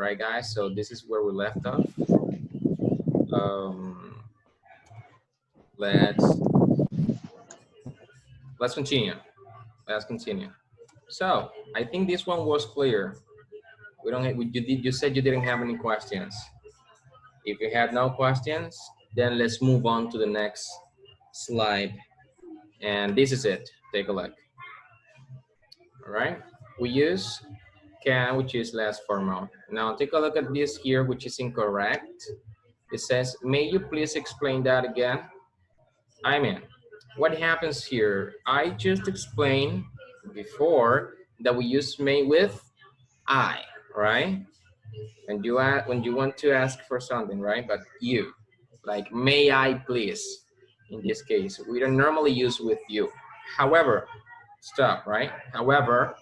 right, guys? So this is where we left off. Um, let's continue. Let's continue. So I think this one was clear. We don't. You said you didn't have any questions. If you had no questions, then let's move on to the next slide. And this is it. Take a look. All right. We use can, which is less formal. Now take a look at this here, which is incorrect. It says, may you please explain that again? I mean, what happens here? I just explained before that we use may with I, right? And when you want to ask for something, right? But you, like, may I please? In this case, we don't normally use with you. However, stop, right? However,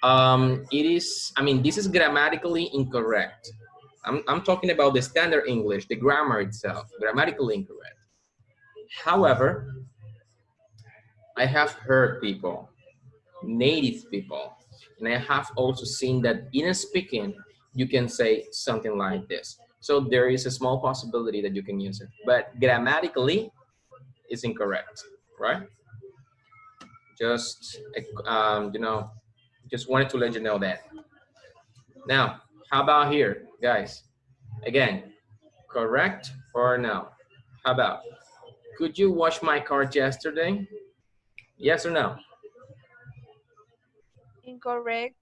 it is, I mean, this is grammatically incorrect. I'm talking about the standard English, the grammar itself, grammatically incorrect. However, I have heard people, native people, and I have also seen that in speaking, you can say something like this. So there is a small possibility that you can use it, but grammatically, it's incorrect, right? Just, you know, just wanted to let you know that. Now, how about here, guys? Again, correct or no? How about, could you wash my car yesterday? Yes or no? Incorrect.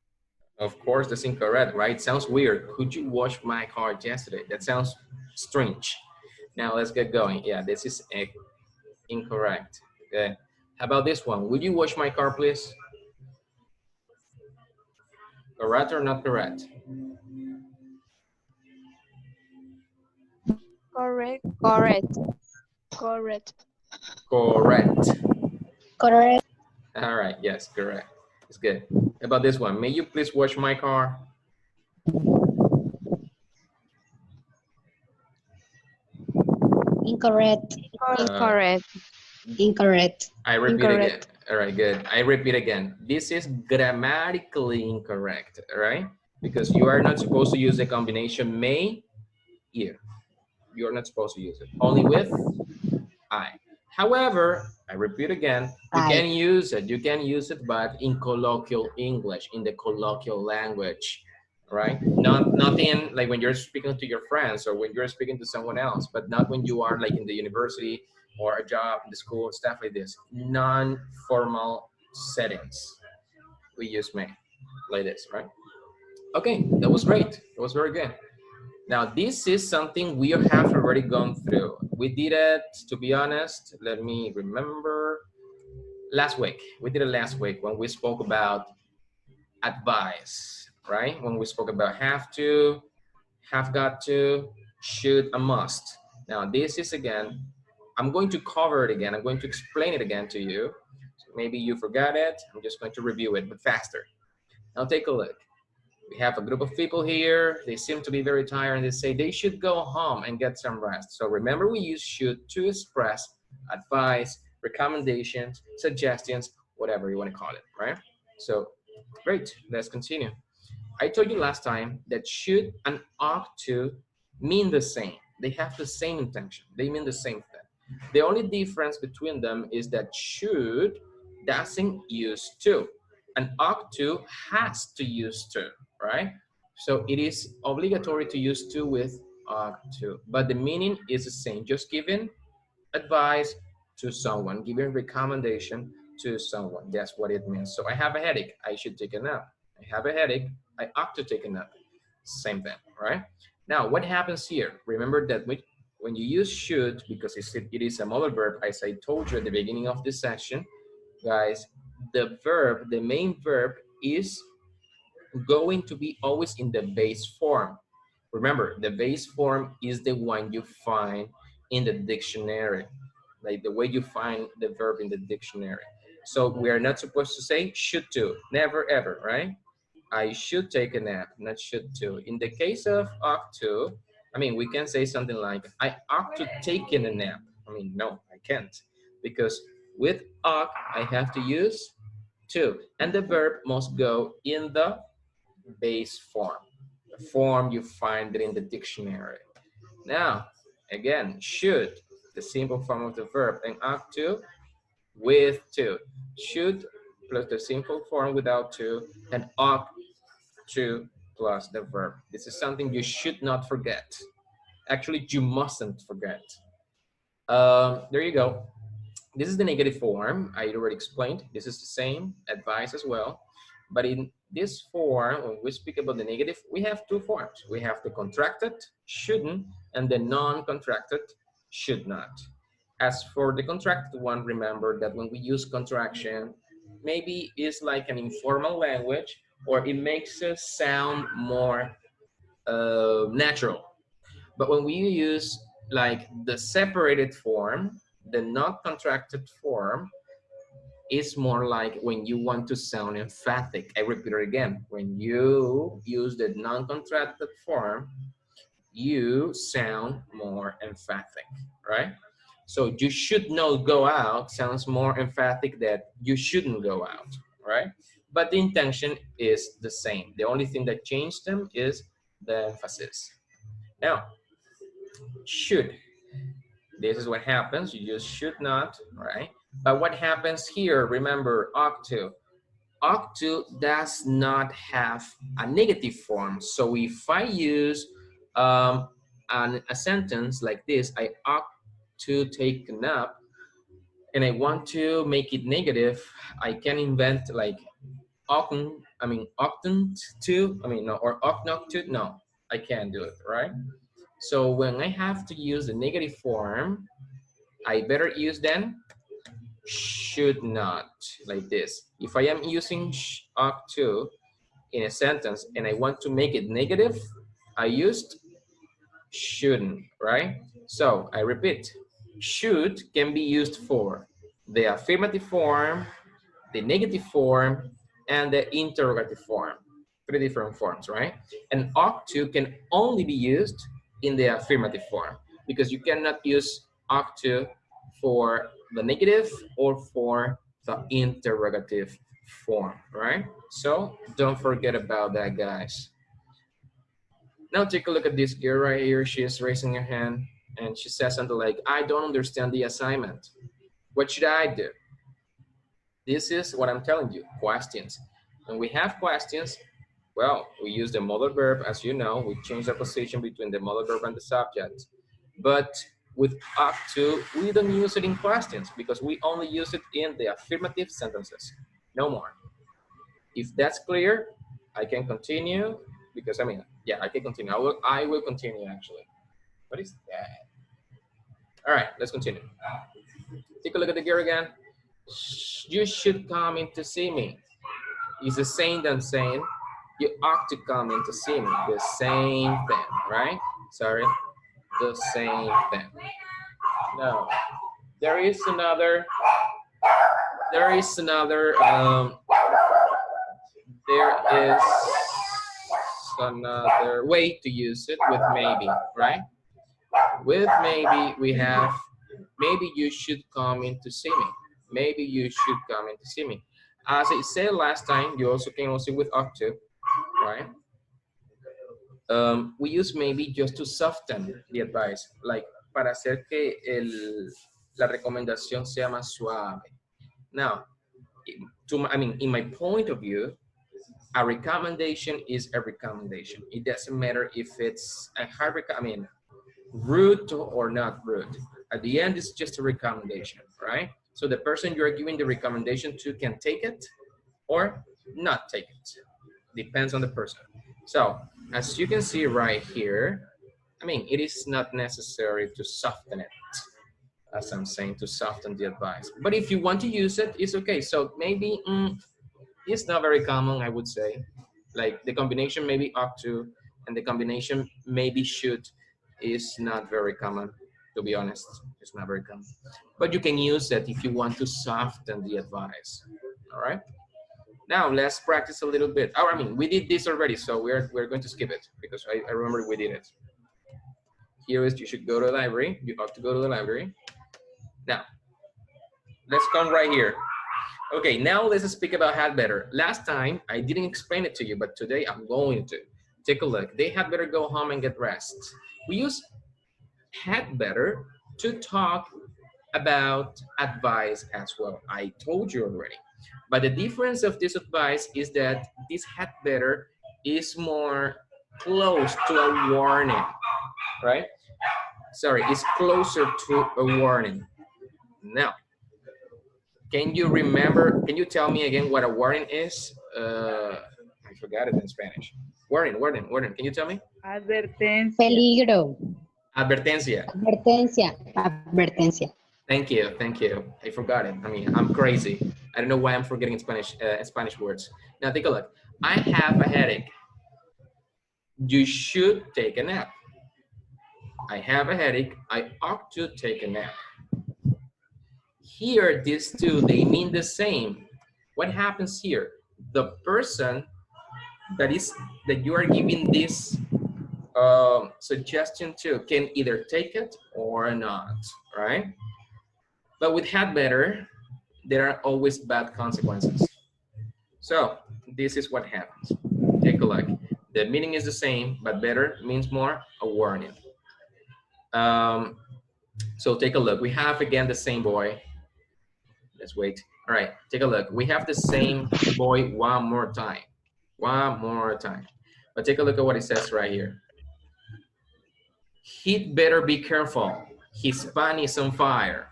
Of course, that's incorrect, right? It sounds weird. Could you wash my car yesterday? That sounds strange. Now let's get going. Yeah, this is incorrect. Okay. How about this one? Would you wash my car, please? Correct or not correct? Correct. Correct. Correct. Correct. Correct. All right. Yes, correct. It's good. How about this one? May you please wash my car? Incorrect. Incorrect. Incorrect. I repeat again. Incorrect. All right, good. I repeat again. This is grammatically incorrect, all right? Because you are not supposed to use the combination may, you. You're not supposed to use it. Only with I. However, I repeat again, you can use it. You can use it, but in colloquial English, in the colloquial language, right? Nothing like when you're speaking to your friends or when you're speaking to someone else, but not when you are like in the university or a job, in the school, stuff like this. Non-formal settings. We use may like this, right? Okay, that was great. That was very good. Now, this is something we have already gone through. We did it, to be honest, let me remember, last week. We did it last week when we spoke about advice, right? When we spoke about have to, have got to, should, and must. Now, this is again, I'm going to cover it again. I'm going to explain it again to you. So maybe you forgot it. I'm just going to review it, but faster. Now, take a look. We have a group of people here. They seem to be very tired and they say they should go home and get some rest. So remember, we use should to express advice, recommendations, suggestions, whatever you want to call it, right? So great, let's continue. I told you last time that should and ought to mean the same. They have the same intention. They mean the same thing. The only difference between them is that should doesn't use to, and ought to has to use to, right? So it is obligatory to use to with ought to, but the meaning is the same. Just giving advice to someone, giving recommendation to someone. That's what it means. So I have a headache, I should take a nap. I have a headache, I ought to take a nap. Same thing, right? Now, what happens here? Remember that when you use should, because it is a modal verb, as I told you at the beginning of this section, guys, the verb, the main verb is going to be always in the base form. Remember, the base form is the one you find in the dictionary, like the way you find the verb in the dictionary. So we are not supposed to say should to, never ever, right? I should take a nap, not should to. In the case of ought to, I mean, we can say something like, I ought to take in a nap. I mean, no, I can't. Because with ought, I have to use to. And the verb must go in the base form. form you find it in the dictionary. Now, again, should, the simple form of the verb, and ought to with to. Should plus the simple form without to, and ought to plus the verb. This is something you should not forget. Actually, you mustn't forget. There you go. This is the negative form. I already explained. This is the same advice as well. But in this form, when we speak about the negative, we have two forms. We have the contracted, shouldn't, and the non-contracted, should not. As for the contracted one, remember that when we use contraction, maybe it's like an informal language, or it makes us sound more natural. But when we use like the separated form, the not contracted form, is more like when you want to sound emphatic. I repeat it again. When you use the non-contracted form, you sound more emphatic, right? So you should not go out sounds more emphatic that you shouldn't go out, right? But the intention is the same. The only thing that changed them is the emphasis. Now, should. This is what happens. You just should not, right? But what happens here, remember, ought to. Ought to does not have a negative form. So if I use a sentence like this, I ought to take a nap, and I want to make it negative, I can invent like oughtn't, oughtn't to, no, or ought not to, no, I can't do it, right? So when I have to use the negative form, I better use then should not, like this. If I am using ought to in a sentence and I want to make it negative, I used shouldn't, right? So I repeat, should can be used for the affirmative form, the negative form, and the interrogative form. Three different forms, right? And ought to can only be used in the affirmative form, because you cannot use ought to for the negative or for the interrogative form, right? So don't forget about that, guys. Now take a look at this girl right here. She is raising her hand and she says something like, I don't understand the assignment. What should I do? This is what I'm telling you, questions. When we have questions, well, we use the modal verb, as you know. We change the position between the modal verb and the subject. But with ought to, we don't use it in questions because we only use it in the affirmative sentences, no more. If that's clear, I can continue because yeah, I can continue. I will continue actually. What is that? All right, let's continue. Take a look at the girl again. You should come in to see me. It's the same than saying you ought to come in to see me. The same thing, right? Sorry, the same thing. Now, there is another way to use it with maybe, right? With maybe, we have, maybe you should come in to see me. Maybe you should come in to see me. As I said last time, you also can also with ought to, right? We use maybe just to soften the advice, like para hacer que la recomendación sea más suave. Now, in my point of view, a recommendation is a recommendation. It doesn't matter if it's a hard rude or not rude. At the end, it's just a recommendation, right? So the person you're giving the recommendation to can take it or not take it. Depends on the person. So as you can see right here, it is not necessary to soften it, as I'm saying, to soften the advice. But if you want to use it, it's okay. So maybe it's not very common, I would say. Like the combination maybe ought to and the combination maybe should is not very common, to be honest. It's not very common. But you can use it if you want to soften the advice, all right? Now let's practice a little bit. We did this already, so we're going to skip it because I remember we did it. Here is, you should go to the library. You have to go to the library. Now, let's come right here. Okay, now let's speak about had better. Last time, I didn't explain it to you, but today I'm going to. Take a look. They had better go home and get rest. We use had better to talk about advice as well. I told you already. But the difference of this advice is that this had better is more close to a warning, right? Sorry, it's closer to a warning. Now, can you remember, can you tell me again what a warning is? I forgot it in Spanish. Warning. Can you tell me? Advertencia. Peligro. Advertencia. Advertencia. Thank you. I forgot it. I mean, I'm crazy. I don't know why I'm forgetting Spanish words. Now take a look. I have a headache. You should take a nap. I have a headache. I ought to take a nap. Here, these two, they mean the same. What happens here? The person that you are giving this suggestion to can either take it or not, right? But with had better, there are always bad consequences. So this is what happens. Take a look. The meaning is the same, but better means more a warning. So take a look. We have again the same boy. Let's wait. All right, take a look. We have the same boy one more time. One more time. But take a look at what it says right here. He'd better be careful. His pan is on fire.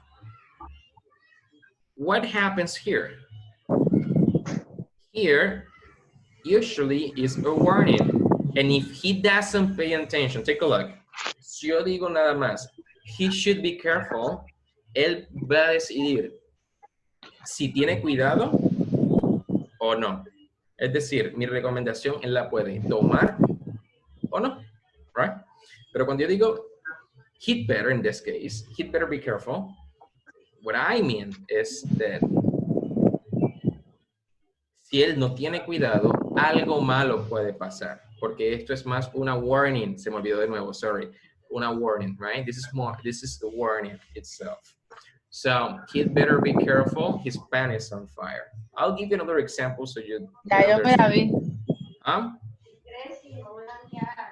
What happens here? Here, usually is a warning. And if he doesn't pay attention, take a look. Si yo digo nada más, he should be careful, él va a decidir si tiene cuidado o no. Es decir, mi recomendación, él la puede tomar o no, right? Pero cuando yo digo, he'd better, in this case, he'd better be careful, what I mean is that si él no tiene cuidado, algo malo puede pasar. Porque esto es más una warning. Se me olvidó de nuevo, sorry. Una warning, right? This is the warning itself. So, he'd better be careful. His pan is on fire. I'll give you another example so you Ya yo me la vi.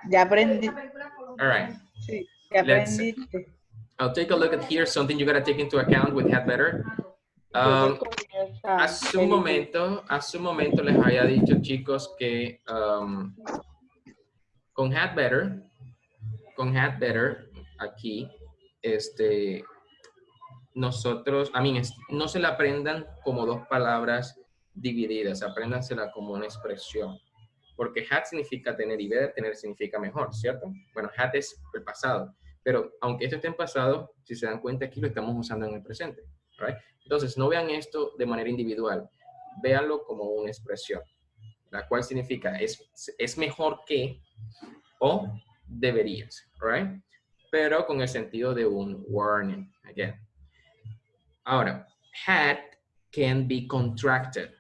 Ya aprendí. All right. Sí, ya aprendiste. I'll take a look at here, something you gotta take into account with had better. Hace un momento les había dicho, chicos, que con had better, aquí, nosotros, no se la aprendan como dos palabras divididas, apréndansela como una expresión. Porque had significa tener y better, tener significa mejor, ¿cierto? Bueno, had es el pasado. Pero aunque esto esté en pasado, si se dan cuenta aquí lo estamos usando en el presente, right? Entonces, no vean esto de manera individual, véanlo como una expresión, la cual significa es mejor que o deberías, right? Pero con el sentido de un warning, again. Ahora, had can be contracted,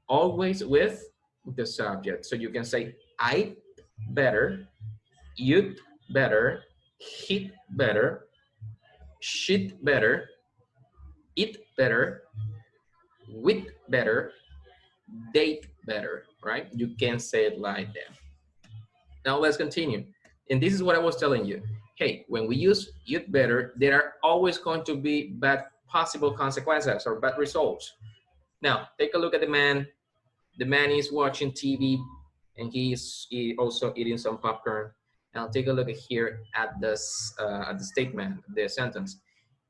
always with the subject. So you can say, I'd better, you'd better, he'd better, she'd better, it better, with better, date better, right? You can say it like that. Now let's continue. And this is what I was telling you. Hey, when we use you'd better, there are always going to be bad possible consequences or bad results. Now, take a look at the man. The man is watching TV and he's also eating some popcorn. Now take a look at here at the statement, the sentence.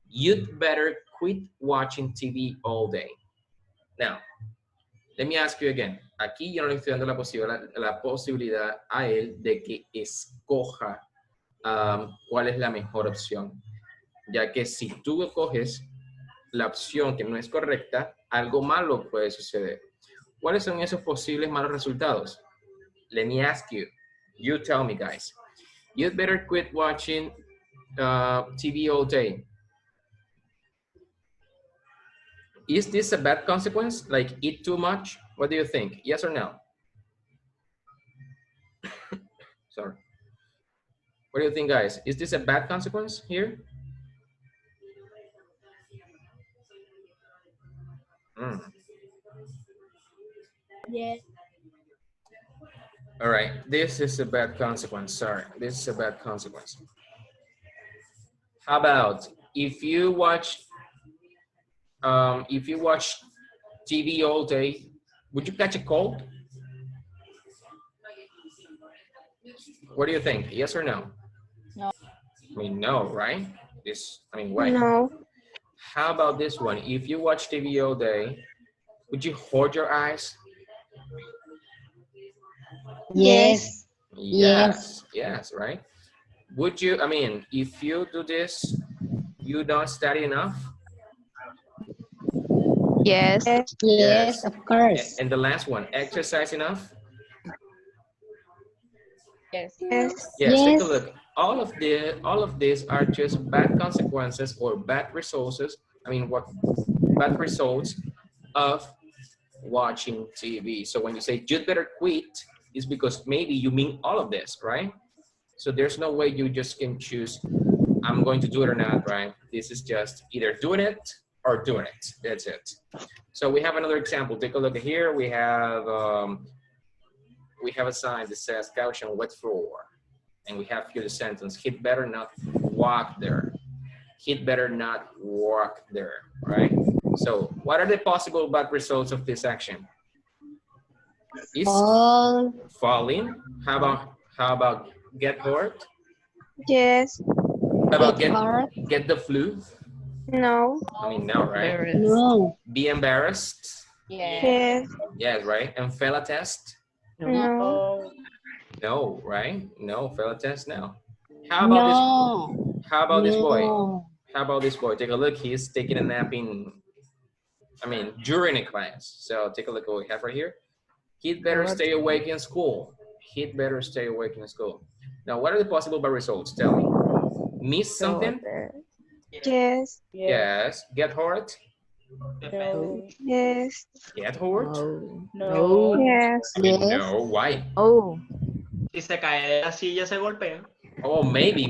You'd better quit watching TV all day. Now, let me ask you again. Aquí yo no le estoy dando la posibilidad a él de que escoja cuál es la mejor opción. Ya que si tú coges la opción que no es correcta, algo malo puede suceder. ¿Cuáles son esos posibles malos resultados? Let me ask you. You tell me, guys. You'd better quit watching TV all day. Is this a bad consequence? Like eat too much? What do you think? Yes or no? Sorry. What do you think, guys? Is this a bad consequence here? Yes. All right, this is a bad consequence. Sorry, this is a bad consequence. How about if you watch TV all day, would you catch a cold? What do you think? Yes or no? No. I mean, no, right? Why? No. How about this one? If you watch TV all day, would you hold your eyes? Yes. Yes, right? Would you, if you do this, you don't study enough? Yes. Yes, of course. And the last one, exercise enough? Yes. Yes. Yes, take a Yes. look. All of these are just bad consequences or bad results. Bad results of watching TV. So when you say you'd better quit, it's because maybe you mean all of this, right? So there's no way you just can choose, I'm going to do it or not, right? This is just either doing it or doing it. That's it. So we have another example. Take a look here. We have a sign that says couch on wet floor. And we have here the sentence, he'd better not walk there. He'd better not walk there, right? So what are the possible bad results of this action? Is All. falling. How about get hurt? Yes. How about Get hurt. get the flu? No. No, right? No. Be embarrassed? Yes. Yes, right? And fail a test? No. Oh. No, right? No, fail a test, no. How about No. How about this boy? No. How about this boy? Take a look. He's taking a nap during a class. So take a look at what we have right here. He'd better stay awake in school. He'd better stay awake in school. Now, what are the possible bad results? Tell me. Miss something? Yes. Yes. Get hurt? No. Yes. Get hurt? No. Yes. I mean, Yes. no. Why? Oh. Si se cae de la silla, se golpea. Oh, maybe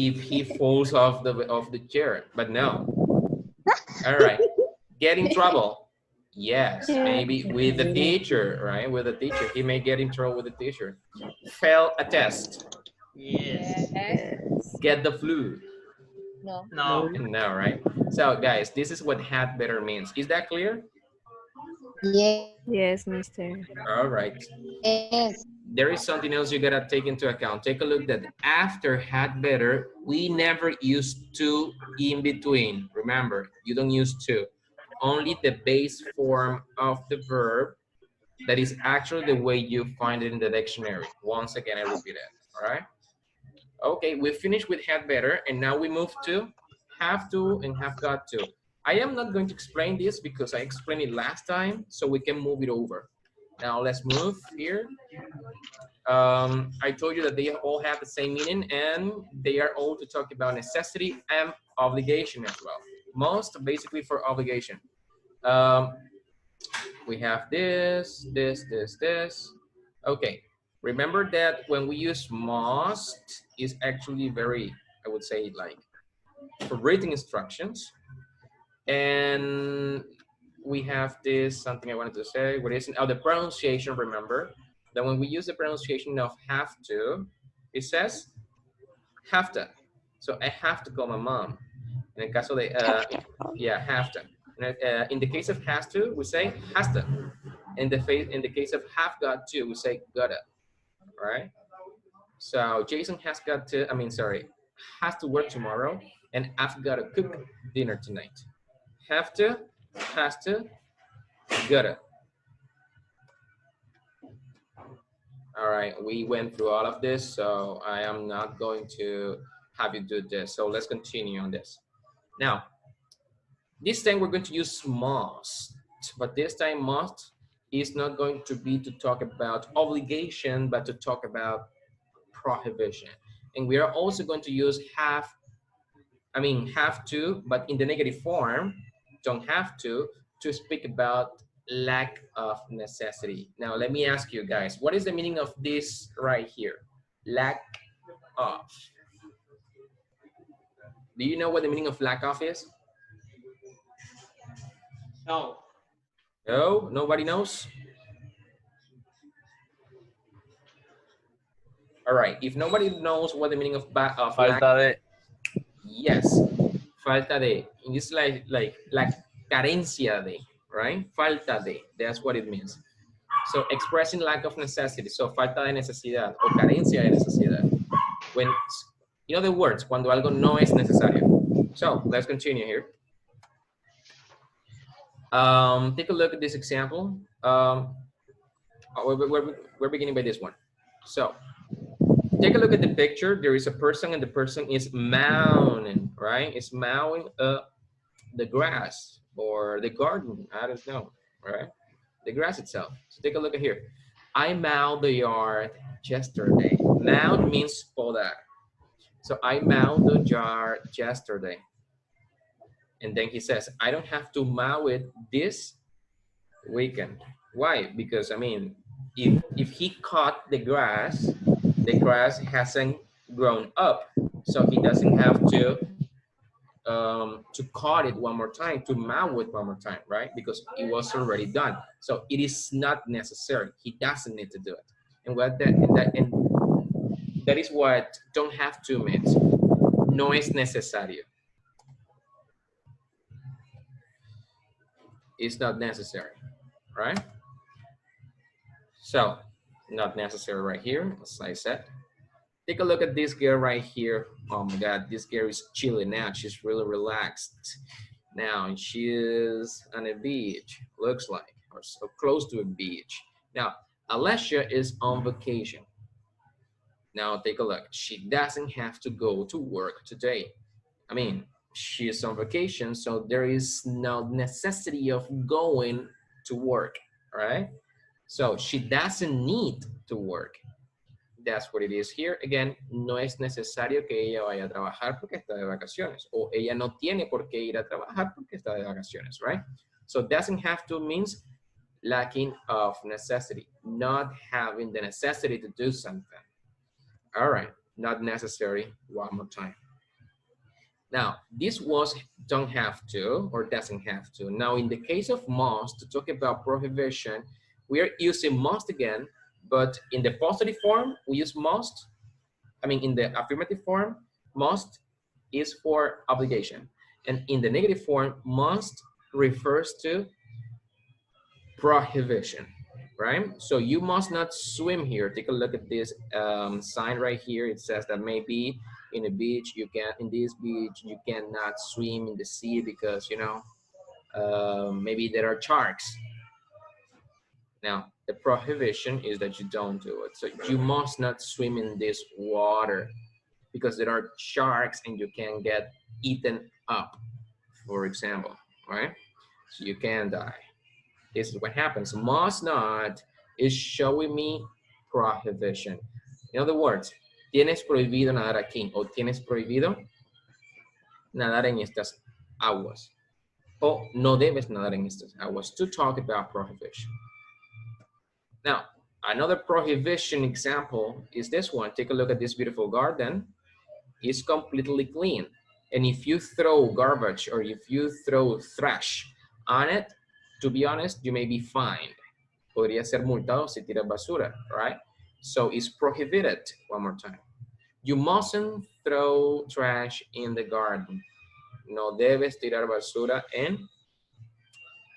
if he falls off the chair, but no. All right. Get in trouble. Yes, Yeah. maybe with the teacher, right? With the teacher. He may get in trouble with the teacher. Fail a test. Yes. Get the flu. No. No. No, right? So, guys, this is what had better means. Is that clear? Yes. Yes, mister. All right. Yes. There is something else you gotta take into account. Take a look that after had better, we never use to in between. Remember, you don't use to. Only the base form of the verb that is actually the way you find it in the dictionary. Once again, I repeat it, all right? Okay, we finished with had better, and now we move to have to and have got to. I am not going to explain this because I explained it last time, so we can move it over. Now let's move here. I told you that they all have the same meaning, and they are all to talk about necessity and obligation as well. Most basically for obligation. We have this. Okay, remember that when we use must is actually very, I would say, like for written instructions. And we have this, something I wanted to say, what is it? Oh, the pronunciation, remember that when we use the pronunciation of have to, it says have to. So I have to call my mom. In the caso de, yeah, have to. In the case of has to, we say has to. In the case of have got to, we say gotta, right? So Jason has got to, has to work tomorrow, and I've got to cook dinner tonight. Have to, has to, gotta. All right, we went through all of this, so I am not going to have you do this. So let's continue on this. Now, this time we're going to use must, but this time must is not going to be to talk about obligation, but to talk about prohibition. And we are also going to use have to, but in the negative form, don't have to speak about lack of necessity. Now, let me ask you guys, what is the meaning of this right here? Lack of. Do you know what the meaning of lack of is? No. No, nobody knows? All right. If nobody knows what the meaning of lack, Falta de. yes, falta de. It's like la carencia de, right? Falta de. That's what it means. So expressing lack of necessity. So falta de necesidad o carencia de necesidad. When, in other words, cuando algo no es necesario. So let's continue here. Take a look at this example. We're beginning by this one. So take a look at the picture. There is a person and the person is mowing, right? It's mowing the grass or the garden. I don't know, right? The grass itself. So take a look at here. I mowed the yard yesterday. Mow means podar. So I mowed the yard yesterday. And then he says, I don't have to mow it this weekend. Why? Because I mean, if he cut the grass hasn't grown up, so he doesn't have to cut it one more time, to mow it one more time, right? Because it was already done. So it is not necessary. He doesn't need to do it. And that is what don't have to means. No es necesario. It's not necessary, right? So, not necessary right here, as I said. Take a look at this girl right here. Oh my God, this girl is chilling now. She's really relaxed. Now, she is on a beach, looks like, or so close to a beach. Now, Alessia is on vacation. Now, take a look. She doesn't have to go to work today. I mean, she is on vacation, so there is no necessity of going to work, right? So she doesn't need to work. That's what it is here. Again, no es necesario que ella vaya a trabajar porque está de vacaciones. O ella no tiene por qué ir a trabajar porque está de vacaciones, right? So doesn't have to means lacking of necessity, not having the necessity to do something. All right, not necessary, one more time. Now, this was don't have to or doesn't have to. Now, in the case of must, to talk about prohibition, we are using must again, but in the positive form, we use must. I mean, in the affirmative form, must is for obligation. And in the negative form, must refers to prohibition, right? So you must not swim here. Take a look at this sign right here. It says that maybe in a beach, in this beach, you cannot swim in the sea because, you know, maybe there are sharks. Now, the prohibition is that you don't do it. So you must not swim in this water because there are sharks and you can get eaten up, for example, right? So you can die. This is what happens. Must not is showing me prohibition. In other words, tienes prohibido nadar aquí o tienes prohibido nadar en estas aguas o no debes nadar en estas aguas, to talk about prohibition. Now, another prohibition example is this one. Take a look at this beautiful garden. It's completely clean. And if you throw garbage or if you throw trash on it, to be honest, you may be fined. Podría ser multado si tira basura, right? So it's prohibited, one more time. You mustn't throw trash in the garden. No debes tirar basura en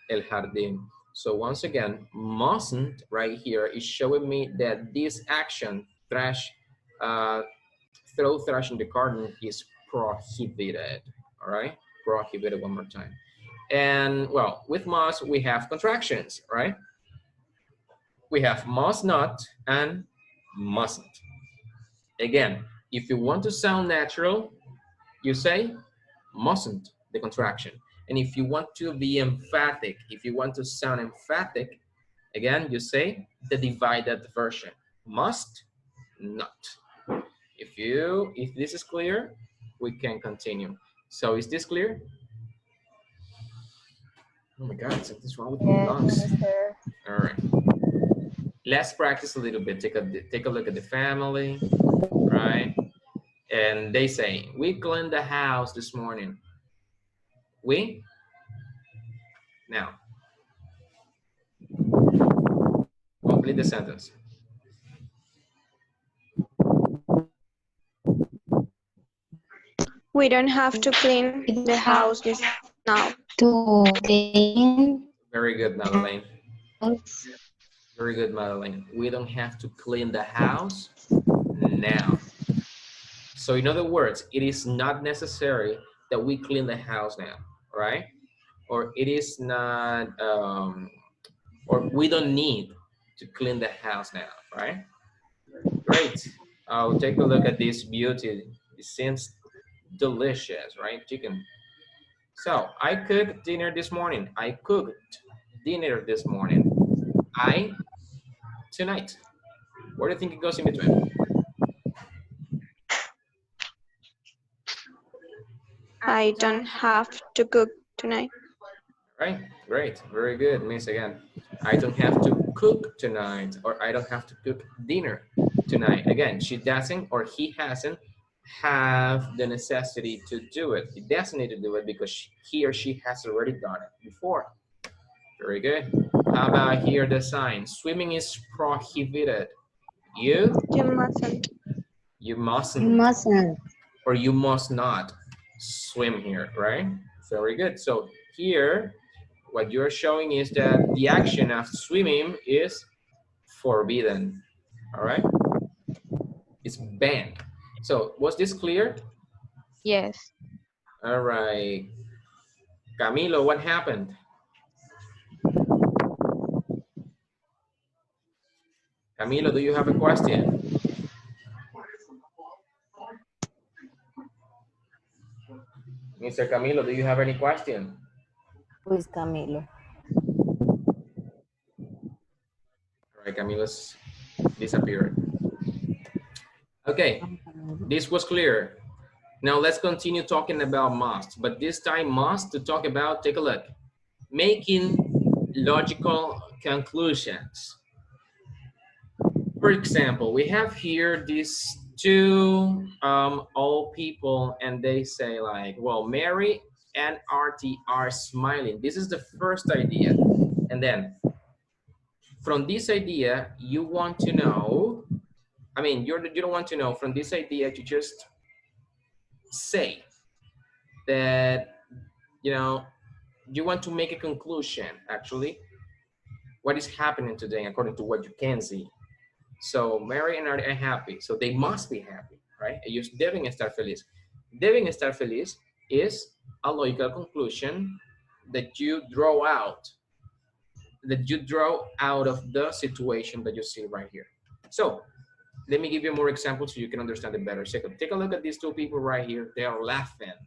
el jardín. So once again, mustn't right here is showing me that this action, trash, throw trash in the garden is prohibited, all right? Prohibited, one more time. And well, with must, we have contractions, right? We have must not and mustn't. Again, if you want to sound natural, you say mustn't, the contraction. And if you want to be emphatic, if you want to sound emphatic, again, you say the divided version, must not. If this is clear, we can continue. So is this clear? Oh my God, something's wrong with my lungs. All right. Let's practice a little bit. Take a look at the family, right? And they say, we cleaned the house this morning. We? Now, complete the sentence. We don't have to clean the house this now. To clean Very good, Madeleine. house. Very good, Madeleine. We don't have to clean the house now. So in other words, it is not necessary that we clean the house now, right? Or it is not, or we don't need to clean the house now, right? Great. I'll take a look at this beauty. It seems delicious, right? Chicken. So I cooked dinner this morning. I cooked dinner this morning. Tonight. Where do you think it goes in between? I don't have to cook tonight. Right, great, very good, Miss again. I don't have to cook tonight, or I don't have to cook dinner tonight. Again, she doesn't or he hasn't have the necessity to do it. He doesn't need to do it because he or she has already done it before. Very good. How about here the sign? Swimming is prohibited. You mustn't. You mustn't. Mustn't. Or you must not swim here, right? Very good. So here, what you're showing is that the action of swimming is forbidden, all right? It's banned. So was this clear? Yes. All right. Camilo, what happened? Camilo, do you have a question? Mr. Camilo, do you have any question? Who is Camilo? All right, Camilo's disappeared. Okay, this was clear. Now let's continue talking about must, but this time must to talk about, take a look, making logical conclusions. For example, we have here these two old people and they say like, well, Mary and Artie are smiling. This is the first idea. And then from this idea, you want to know, I mean, you don't want to know from this idea to just say that, you know, you want to make a conclusion, actually, what is happening today according to what you can see. So Mary and Artie are happy, so they must be happy, right? Ellos deben estar felices. Deben estar feliz is a logical conclusion that you draw out of the situation that you see right here. So let me give you more examples so you can understand it better. Second, take a look at these two people right here. They are laughing.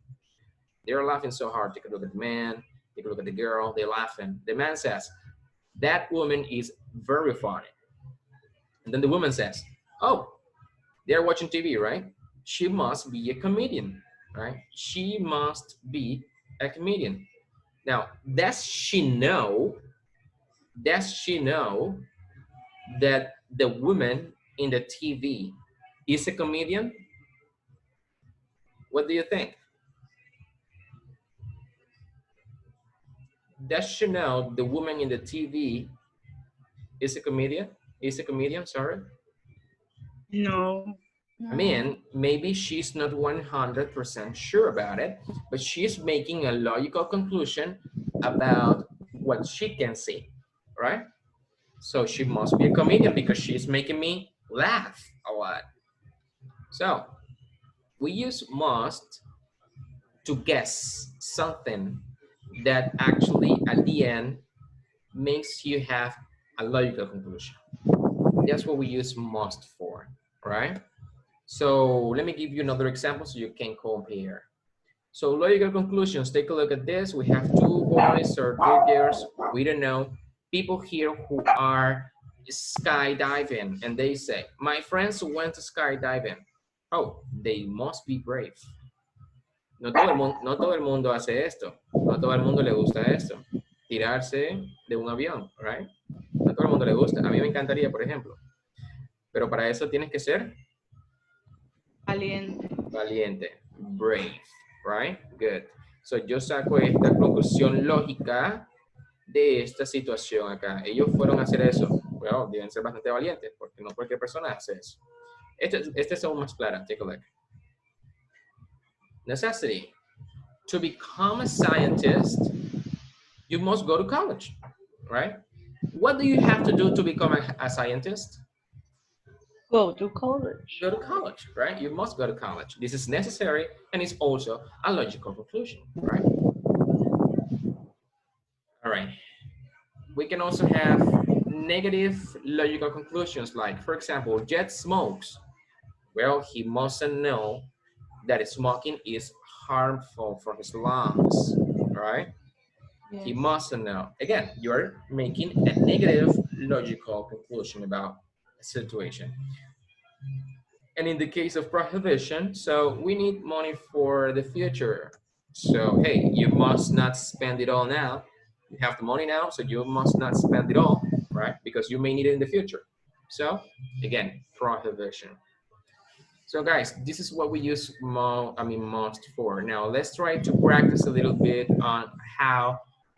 They're laughing so hard. Take a look at the man, take a look at the girl, they're laughing. The man says, that woman is very funny. And then the woman says, oh, they're watching TV, right? She must be a comedian, right? She must be a comedian. Now, does she know that the woman in the TV is a comedian? What do you think? Does she know the woman in the TV is a comedian? Sorry. No. I mean, maybe she's not 100% sure about it, but she's making a logical conclusion about what she can see, right? So she must be a comedian because she's making me laugh a lot. So we use must to guess something that actually at the end makes you have a logical conclusion. That's what we use must for, right? So let me give you another example so you can compare. So logical conclusions, take a look at this. We have two boys or two girls, we don't know, people here who are skydiving and they say, my friends went skydiving. Oh, they must be brave. No todo el mundo hace esto. No todo el mundo le gusta esto. Tirarse de un avión, right? No todo el mundo le gusta. A mí me encantaría, por ejemplo. Pero para eso tienes que ser Valiente. valiente, brave, right? Good. So yo saco esta conclusión lógica de esta situación acá. Ellos fueron a hacer eso. Bueno, deben ser bastante valientes porque no cualquier persona hace eso. Este es aún más clara. Take a look. necessity. To become a scientist, you must go to college, right? What do you have to do to become a scientist? Go to college. Go to college, right? You must go to college. This is necessary, and it's also a logical conclusion, right? All right. We can also have negative logical conclusions, like, for example, Jet smokes. Well, he mustn't know that smoking is harmful for his lungs, right? Yes. He mustn't know. Again, you're making a negative logical conclusion about a situation. And in the case of prohibition, so we need money for the future. So, hey, you must not spend it all now. You have the money now, so you must not spend it all, right? Because you may need it in the future. So, again, prohibition. So guys, this is what we use most for. Now let's try to practice a little bit on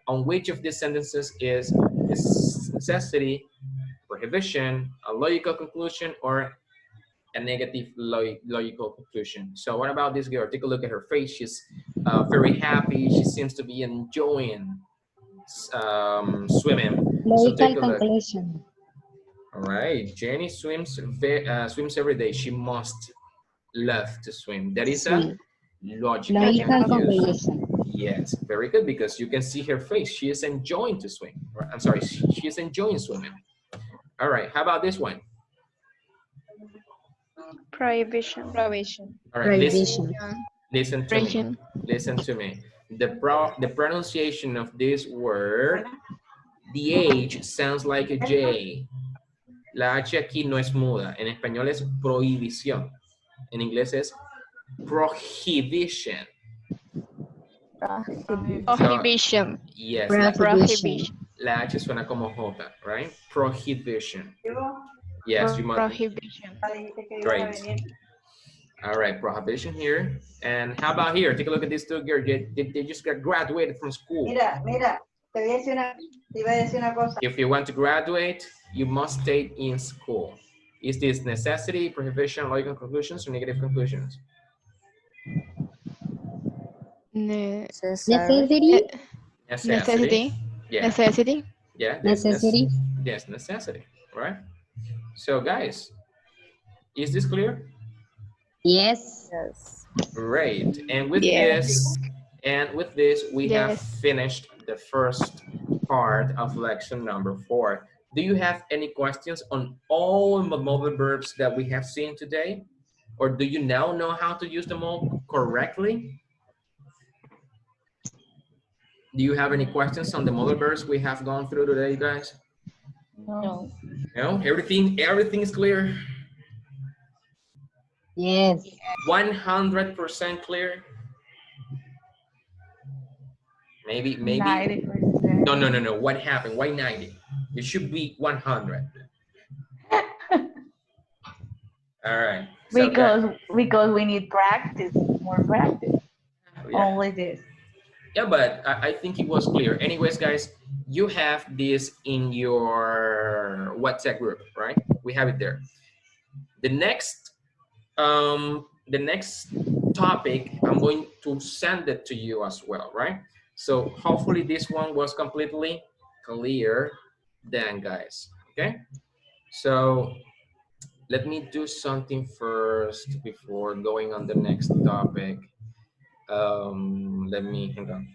on which of these sentences is necessity, prohibition, a logical conclusion, or a negative logical conclusion. So what about this girl? Take a look at her face. She's very happy. She seems to be enjoying swimming. So take Logical a look. conclusion. All right, Jenny swims every day. She must love to swim. That is a logical Logical conclusion. conclusion. Yes, very good, because you can see her face. She is enjoying to swim. I'm sorry, she is enjoying swimming. All right, how about this one? Prohibition. Prohibition. All right, Prohibition. listen to me. Listen to me. The pronunciation of this word, the H sounds like a J. La H aquí no es muda. En español es prohibición. En inglés es prohibition. Prohibition. Yes, Prohibition. la H suena como J, right? Prohibition. Yes, you must. Prohibition. Great. All right, prohibition here. And how about here? Take a look at these two girls. They just got graduated from school. Mira, te iba a decir una cosa. If you want to graduate, you must stay in school. Is this necessity, prohibition, logical conclusions, or negative conclusions? Necessity. Necessity. Yeah. Necessity. Yeah. Necessity. Yes, necessity. Right. So, guys, is this clear? Yes. Great. And with Yes. this, we have Yes. finished the first part of lesson number 4. Do you have any questions on all the mobile verbs that we have seen today? Or do you now know how to use them all correctly? Do you have any questions on the mobile verbs we have gone through today, guys? No. No? Everything is clear? Yes. 100% clear? Maybe. 90%. No. What happened? Why 90? It should be 100. All right. So Because we need practice, more practice. yeah. Only this. Yeah, but I think it was clear. Anyways, guys, you have this in your WhatsApp group, right? We have it there. The next topic, I'm going to send it to you as well, right? So hopefully this one was completely clear then, guys, okay? So let me do something first before going on the next topic. Let me, hang on.